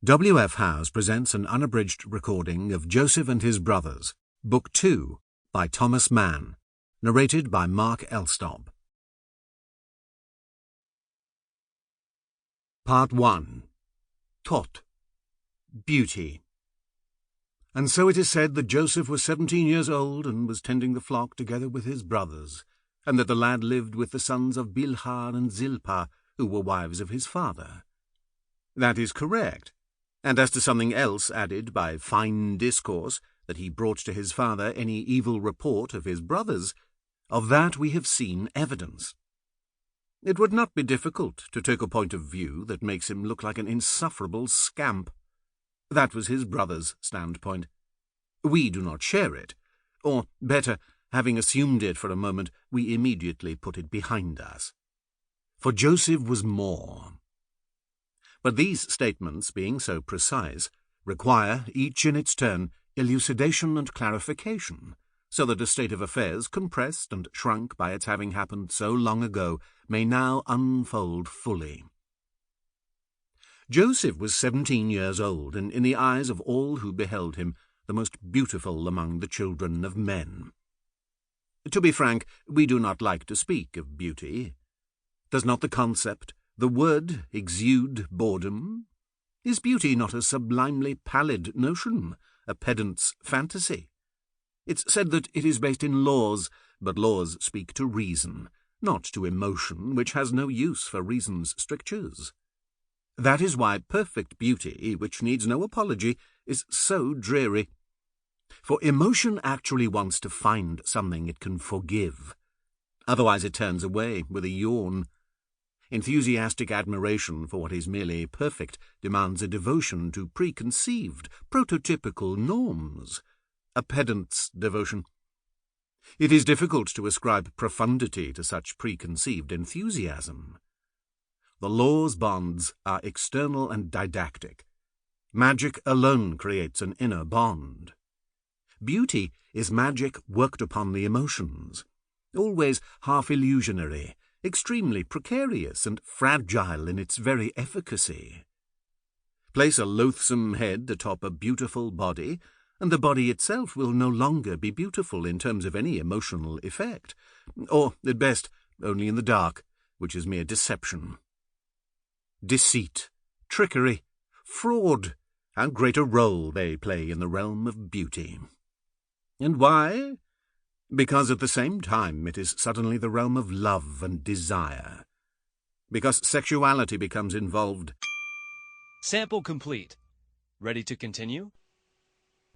W.F. Howes presents an unabridged recording of Joseph and His Brothers, Book 2, by Thomas Mann, narrated by Mark Elstob. Part 1. Tot. Beauty. And so it is said that Joseph was 17 years old and was tending the flock together with his brothers, and that the lad lived with the sons of Bilhah and Zilpah, who were wives of his father. That is correct. And as to something else added by fine discourse, that he brought to his father any evil report of his brothers, of that we have seen evidence. It would not be difficult to take a point of view that makes him look like an insufferable scamp. That was his brother's standpoint. We do not share it, or, better, having assumed it for a moment, we immediately put it behind us. For Joseph was more. But these statements, being so precise, require, each in its turn, elucidation and clarification, so that a state of affairs compressed and shrunk by its having happened so long ago may now unfold fully. Joseph was 17 years old, and in the eyes of all who beheld him, the most beautiful among the children of men. To be frank, we do not like to speak of beauty. Does not the concept, the word, exude boredom? Is beauty not a sublimely pallid notion, a pedant's fantasy? It's said that it is based in laws, but laws speak to reason, not to emotion, which has no use for reason's strictures. That is why perfect beauty, which needs no apology, is so dreary. For emotion actually wants to find something it can forgive. Otherwise it turns away with a yawn. Enthusiastic admiration for what is merely perfect demands a devotion to preconceived, prototypical norms, a pedant's devotion. It is difficult to ascribe profundity to such preconceived enthusiasm. The law's bonds are external and didactic. Magic alone creates an inner bond. Beauty is magic worked upon the emotions, always half illusionary, extremely precarious and fragile in its very efficacy. Place a loathsome head atop a beautiful body, and the body itself will no longer be beautiful in terms of any emotional effect, or, at best, only in the dark, which is mere deception. Deceit, trickery, fraud, how great a role they play in the realm of beauty. And why? Because at the same time it is suddenly the realm of love and desire. Because sexuality becomes involved. Sample complete. Ready to continue?